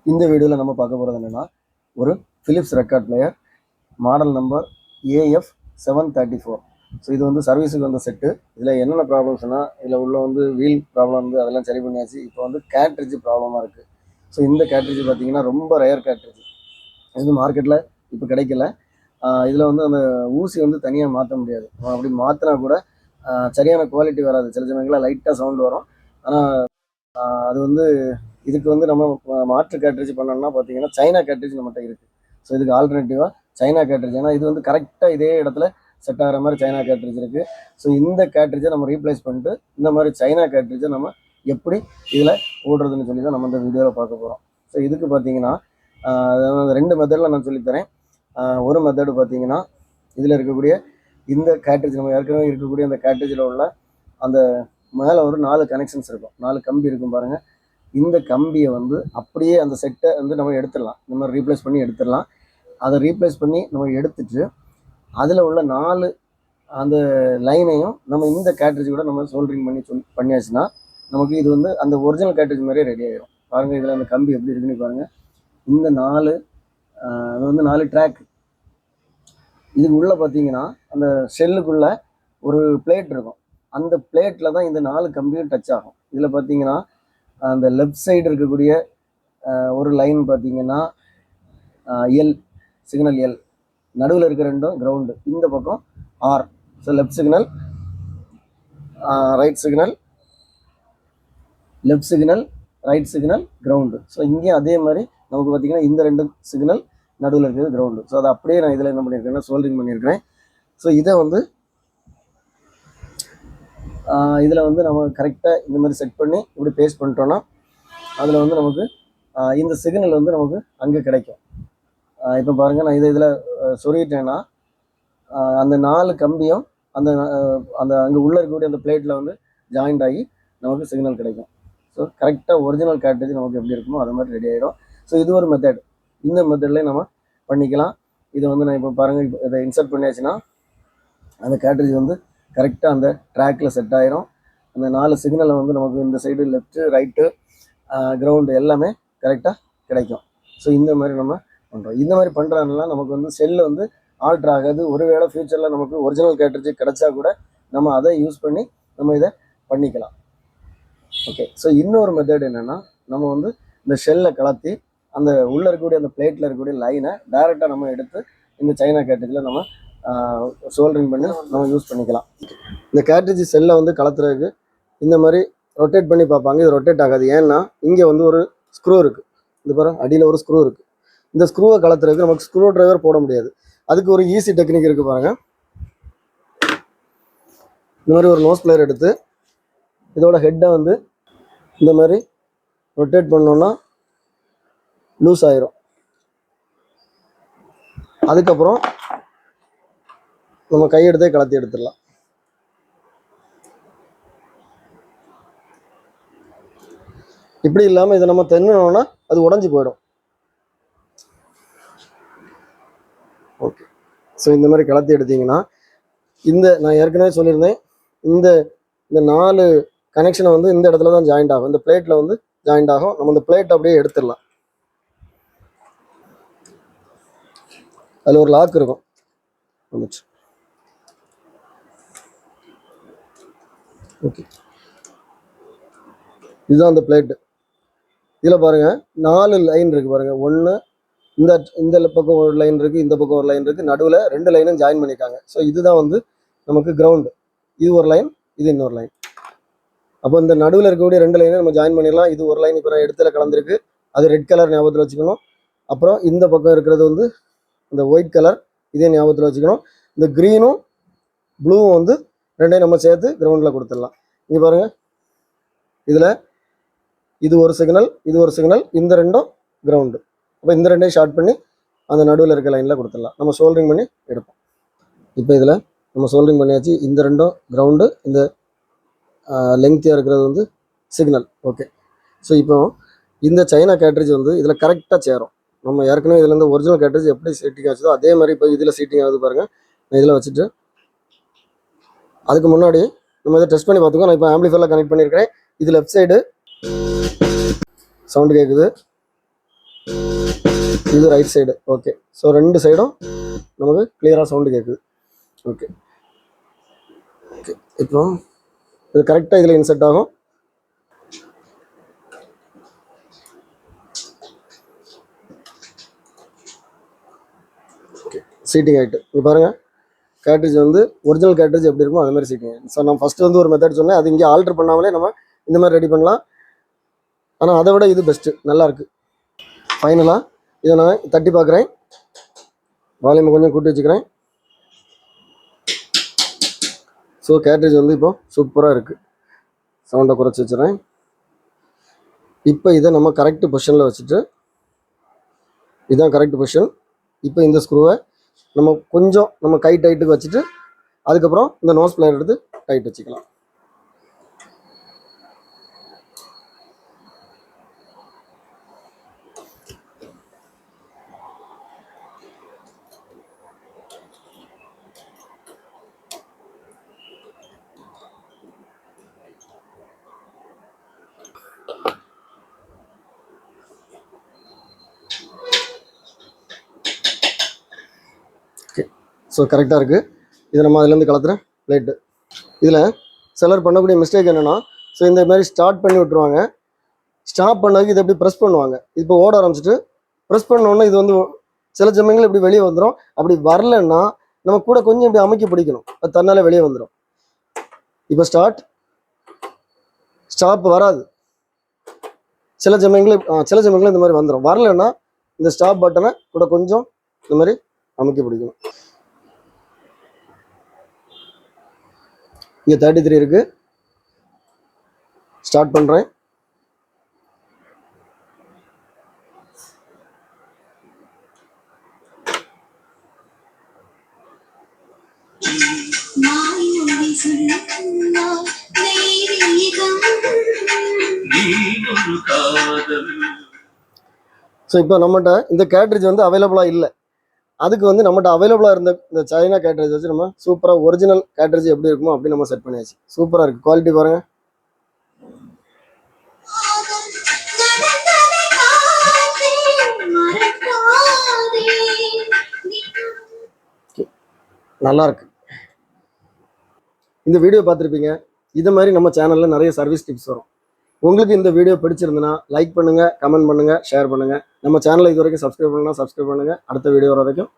இந்த வீடியோவில் நம்ம பார்க்க போகிறது என்னென்னா, ஒரு Philips record player model number AF734. So இது வந்து சர்வீஸுக்கு வந்த செட்டு. இதில் என்னென்ன ப்ராப்ளம்ஸ்னால், இதில் உள்ள வந்து வீல் ப்ராப்ளம் வந்து அதெல்லாம் சரி பண்ணியாச்சு. இப்போ வந்து கேட்ரிட்ஜ் ப்ராப்ளமாக இருக்குது. ஸோ இந்த கேட்ரிட்ஜ் பார்த்திங்கன்னா ரொம்ப ரேர் கேட்ரிட்ஜ். இது மார்க்கெட்டில் இப்போ கிடைக்கல. இதில் வந்து அந்த ஊசி வந்து தனியாக மாற்ற முடியாது. அப்படி மாற்றினா கூட சரியான குவாலிட்டி வராது. சில சமயங்களில் லைட்டாக சவுண்ட் வரும். ஆனால் அது வந்து இதுக்கு வந்து நம்ம மாற்று கேட்ரிட்ஜ் பண்ணோம்னா பார்த்தீங்கன்னா சைனா கேட்ரிட்ஜ் நம்மகிட்ட இருக்குது. ஸோ இதுக்கு ஆல்டர்னேட்டிவாக சைனா கேட்ரிட்ஜ், ஏன்னா இது வந்து கரெக்டாக இதே இடத்துல செட் ஆகிற மாதிரி சைனா கேட்ரிட்ஜ் இருக்குது. ஸோ இந்த கேட்ரிட்ஜை நம்ம ரீப்ளேஸ் பண்ணிட்டு இந்த மாதிரி சைனா கேட்ரிட்ஜை நம்ம எப்படி இதில் ஓடுறதுன்னு சொல்லி தான் நம்ம இந்த வீடியோவில் பார்க்க போகிறோம். ஸோ இதுக்கு பார்த்தீங்கன்னா ரெண்டு மெத்தடில் நான் சொல்லித்தரேன். ஒரு மெத்தடு பார்த்தீங்கன்னா, இதில் இருக்கக்கூடிய இந்த கேட்ரிட்ஜ், நம்ம ஏற்கனவே இருக்கக்கூடிய அந்த கேட்ரிட்ஜில் உள்ள அந்த மேலே ஒரு 4 கனெக்ஷன்ஸ் இருக்கும், 4 கம்பி இருக்கும் பாருங்கள். இந்த கம்பியை வந்து அப்படியே அந்த செட்டை வந்து நம்ம எடுத்துடலாம். இந்த மாதிரி ரீப்ளேஸ் பண்ணி எடுத்துடலாம். அதை ரீப்ளேஸ் பண்ணி நம்ம எடுத்துட்டு அதில் உள்ள 4 அந்த லைனையும் நம்ம இந்த கேட்ரிட்ஜ் கூட நம்ம சோல்டரிங் பண்ணியாச்சுன்னா நமக்கு இது வந்து அந்த ஒரிஜினல் கேட்ரிட்ஜ் மாதிரியே ரெடி ஆகிடும். பாருங்கள், இதில் அந்த கம்பி எப்படி இருக்குன்னு பாருங்கள். இந்த 4 அது வந்து 4 ட்ராக். இதுக்கு உள்ளே பார்த்தீங்கன்னா அந்த ஷெல்லுக்குள்ளே ஒரு பிளேட் இருக்கும். அந்த பிளேட்டில் தான் இந்த 4 கம்பியும் டச் ஆகும். இதில் பார்த்தீங்கன்னா அந்த லெஃப்ட் சைடு இருக்கக்கூடிய ஒரு லைன் பார்த்தீங்கன்னா எல், சிக்னல் எல், நடுவில் இருக்கிற ரெண்டும் கிரவுண்டு, இந்த பக்கம் ஆர். So left signal, right signal, left signal, right signal, ground. So இங்கேயும் அதே மாதிரி நமக்கு பார்த்தீங்கன்னா இந்த 2 சிக்னல், நடுவில் இருக்கிறது கிரவுண்டு. ஸோ அதை அப்படியே நான் இதில் என்ன பண்ணியிருக்கேன்னா சோல்டரிங் பண்ணியிருக்கிறேன். ஸோ இதை வந்து இதில் வந்து நம்ம கரெக்டாக இந்த மாதிரி செட் பண்ணி இப்படி பேஸ்ட் பண்ணிட்டோன்னா அதில் வந்து நமக்கு இந்த சிக்னல் வந்து நமக்கு அங்கே கிடைக்கும். இப்போ பாருங்கள், நான் இதில் சொல்லிட்டேன்னா அந்த 4 கம்பியும் அந்த அந்த அங்கே உள்ளே இருக்கக்கூடிய அந்த பிளேட்டில் வந்து ஜாயிண்ட் ஆகி நமக்கு சிக்னல் கிடைக்கும். ஸோ கரெக்டாக ஒரிஜினல் கேட்ரிட்ஜ் நமக்கு எப்படி இருக்குமோ அது மாதிரி ரெடி ஆகிடும். ஸோ இது ஒரு மெத்தட். இந்த மெத்தட்லேயே நம்ம பண்ணிக்கலாம். இது வந்து நான் இப்போ பாருங்கள், இப்போ இதை இன்சர்ட் பண்ணியாச்சுன்னா அந்த கேட்ரிட்ஜ் வந்து கரெக்டாக அந்த ட்ராக்கில் செட் ஆகிரும். அந்த 4 சிக்னலை வந்து நமக்கு இந்த சைடு லெஃப்ட்டு, ரைட்டு, கிரவுண்டு எல்லாமே கரெக்டாக கிடைக்கும். ஸோ இந்த மாதிரி நம்ம பண்ணுறோம். இந்த மாதிரி பண்ணுறதுனால நமக்கு வந்து செல்லு வந்து ஆல்ட்ரு ஆகாது. ஒருவேளை ஃப்யூச்சரில் நமக்கு ஒரிஜினல் கேட்ரிட்ஜ் கிடச்சா கூட நம்ம அதை யூஸ் பண்ணி நம்ம இதை பண்ணிக்கலாம். ஓகே. ஸோ இன்னொரு மெத்தட் என்னென்னா, நம்ம வந்து இந்த ஷெல்லை கலத்தி அந்த உள்ளே இருக்கக்கூடிய அந்த பிளேட்டில் இருக்கக்கூடிய லைனை டைரெக்டாக நம்ம எடுத்து இந்த சைனா கேட்ரிட்ஜில் நம்ம சோல்டரிங் பண்ணி நம்ம யூஸ் பண்ணிக்கலாம். இந்த கேட்ரிட்ஜ் செல்லை வந்து கலத்துறதுக்கு இந்த மாதிரி ரொட்டேட் பண்ணி பார்ப்பாங்க. இது ரொட்டேட் ஆகாது. ஏன்னா இங்கே வந்து ஒரு ஸ்க்ரூ இருக்குது. இந்த பாருங்க, அடியில் ஒரு ஸ்க்ரூ இருக்குது. இந்த ஸ்க்ரூவை கலத்துறதுக்கு நமக்கு ஸ்க்ரூ டிரைவர் போட முடியாது. அதுக்கு ஒரு ஈஸி டெக்னிக் இருக்குது பாருங்கள். இந்த மாதிரி ஒரு நோஸ் பிளேயர் எடுத்து இதோட ஹெட்டை வந்து இந்த மாதிரி ரொட்டேட் பண்ணோன்னா லூஸ் ஆயிரும். அதுக்கப்புறம் நம்ம கையெடுத்தே கலத்தி எடுத்துடலாம். இப்படி இல்லாமல் இதை நம்ம தென்னோம்னா அது உடஞ்சி போயிடும். ஓகே. ஸோ இந்த மாதிரி கலத்தி எடுத்தீங்கன்னா இந்த நான் ஏற்கனவே சொல்லியிருந்தேன், இந்த 4 கனெக்ஷனை வந்து இந்த இடத்துல தான் ஜாயிண்ட் ஆகும். இந்த பிளேட்டில் வந்து ஜாயிண்ட் ஆகும். நம்ம இந்த பிளேட் அப்படியே எடுத்துடலாம். அதில் ஒரு லாக் இருக்கும். வந்துச்சு. ஓகே. இதுதான் அந்த பிளேட்டு. இதில் பாருங்கள் 4 லைன் இருக்குது பாருங்கள். ஒன்று இந்த பக்கம் ஒரு லைன் இருக்குது, இந்த பக்கம் ஒரு லைன் இருக்குது, நடுவில் 2 லைனும் ஜாயின் பண்ணியிருக்காங்க. ஸோ இதுதான் வந்து நமக்கு கிரவுண்டு. இது ஒரு லைன், இது இன்னொரு லைன். அப்போ இந்த நடுவில் இருக்கக்கூடிய 2 லைனை நம்ம ஜாயின் பண்ணிடலாம். இது ஒரு லைன் இப்போ நான் இடத்துல கலந்துருக்கு, அது ரெட் கலர் ஞாபகத்தில் வச்சுக்கணும். அப்புறம் இந்த பக்கம் இருக்கிறது வந்து இந்த ஒயிட் கலர், இதே ஞாபகத்தில் வச்சுக்கணும். இந்த க்ரீனும் ப்ளூவும் வந்து 2ஐயும் நம்ம சேர்த்து கிரவுண்டில் கொடுத்துடலாம். இங்கே பாருங்கள், இதில் இது ஒரு சிக்னல், இது ஒரு சிக்னல், இந்த 2ம் கிரவுண்டு. அப்போ இந்த 2ஐயும் ஷார்ட் பண்ணி அந்த நடுவில் இருக்க லைனில் கொடுத்துடலாம். நம்ம சோல்டரிங் பண்ணி எடுப்போம். இப்போ இதில் நம்ம சோல்டரிங் பண்ணியாச்சு. இந்த 2ம் கிரவுண்டு, இந்த லெங்க்த்தியாக இருக்கிறது வந்து சிக்னல். ஓகே. ஸோ இப்போ இந்த சைனா கேட்ரேஜ் வந்து இதில் கரெக்டாக சேரும். நம்ம ஏற்கனவே இதில் இருந்து ஒரிஜினல் கேட்ரேஜ் எப்படி சீட்டிங் ஆச்சதோ அதே மாதிரி இப்போ இதில் சீட்டிங் ஆகுது பாருங்கள். நான் இதில் வச்சுட்டு அதுக்கு முன்னாடி நம்ம இதை டெஸ்ட் பண்ணி பார்த்துக்கோ. நான் இப்போ ஆம்பிளிஃபையரில் கனெக்ட் பண்ணியிருக்கிறேன். இது லெஃப்ட் சைடு சவுண்டு கேட்குது, இது ரைட் சைடு. ஓகே, ஸோ ரெண்டு சைடும் நமக்கு கிளியராக சவுண்டு கேட்குது. ஓகே ஓகே, இப்போ இது கரெக்டாக இதில் இன்செர்ட் ஆகும். ஓகே, சீட்டிங் ஆகிட்டு இங்கே பாருங்கள். கேட்ரேஜ் வந்து ஒரிஜினல் கேட்ரேஜ் எப்படி இருக்கும் அது மாதிரி சீட்டிங் ஆகிட்டு. ஸோ நான் ஃபஸ்ட்டு வந்து ஒரு மெத்தட் சொன்னேன், அது இங்கே ஆல்ட்ரு பண்ணாமலே நம்ம இந்த மாதிரி ரெடி பண்ணலாம். ஆனால் அதை விட இது பெஸ்ட்டு, நல்லாயிருக்கு. ஃபைனலாக இதை நான் தட்டி பார்க்குறேன். வால்யூமை கொஞ்சம் கூட்டி வச்சுக்கிறேன். ஸோ கேட்ரேஜ் வந்து இப்போ சூப்பராக இருக்குது. சவுண்டை குறைச்சி வச்சுறேன். இப்போ இதை நம்ம கரெக்ட் பொசிஷனில் வச்சுட்டு, இதுதான் கரெக்ட் பொசிஷன். இப்போ இந்த ஸ்க்ரூவை நம்ம கொஞ்சம் நம்ம கை டைட்டுக்கு வச்சுட்டு அதுக்கப்புறம் இந்த நோஸ் பிளேயர் எடுத்து டைட் வச்சுக்கலாம். ஸோ கரெக்டாக இருக்குது. இதை நம்ம அதுலேருந்து கலத்துற லைட்டு. இதில் சிலர் பண்ணக்கூடிய மிஸ்டேக் என்னென்னா, ஸோ இந்த மாதிரி ஸ்டார்ட் பண்ணி விட்டுருவாங்க. ஸ்டாப் பண்ணதுக்கு இதை எப்படி ப்ரெஸ் பண்ணுவாங்க. இப்போ ஓட ஆரம்பிச்சிட்டு ப்ரெஸ் பண்ணோன்னா இது வந்து சில சமயங்கள் இப்படி வெளியே வந்துடும். அப்படி வரலன்னா நம்ம கூட கொஞ்சம் இப்படி அமைக்க பிடிக்கணும், அது தன்னாலே வெளியே வந்துடும். இப்போ ஸ்டாப் வராது. சில சமயங்கள் இந்த மாதிரி வந்துடும். வரலன்னா இந்த ஸ்டாப் பட்டனை கூட கொஞ்சம் இந்த மாதிரி அமைக்க பிடிக்கணும். இங்கே 33 இருக்குது. ஸ்டார்ட் பண்ணுறேன். ஸோ இப்போ நம்மகிட்ட இந்த கேட்ரேஜ் வந்து அவைலபிளாக இல்லை. அதுக்கு வந்து நம்மகிட்ட அவைலபிளாக இருந்த இந்த சைனா கேட்ரேஜ் வச்சு நம்ம சூப்பராக ஒரிஜினல் கேட்ரேஜ் எப்படி இருக்குமோ அப்படி நம்ம செட் பண்ணியாச்சு. சூப்பராக இருக்குது. குவாலிட்டி பாருங்கள். நல்லா இருக்கு. இந்த வீடியோ பார்த்துருப்பீங்க. இது மாதிரி நம்ம சேனலில் நிறைய சர்வீஸ் டிப்ஸ் வரும். உங்களுக்கு இந்த வீடியோ பிடிச்சிருந்துன்னா லைக் பண்ணுங்கள், கமெண்ட் பண்ணுங்கள், ஷேர் பண்ணுங்கள். நம்ம சேனலை இது வரைக்கும் சப்ஸ்கிரைப் பண்ணலாம், சப்ஸ்கிரைப் பண்ணுங்கள். அடுத்த வீடியோ வர வரைக்கும்